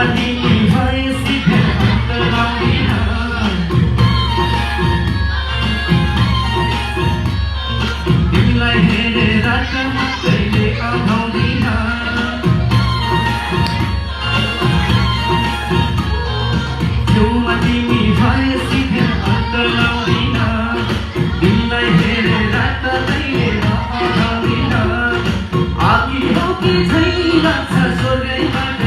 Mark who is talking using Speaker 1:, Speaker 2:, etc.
Speaker 1: तिमी भएपछि फेरि अन्त लाउँदिन तिमीलाई हेरेर कहिले आउँदिन छेउमा तिमी भएपछि फेरि अन्त लाउँदिन तिमीलाई हेरेर कहिले आउँदिन आँखी हो कि छैन छ स्वर्गैबाट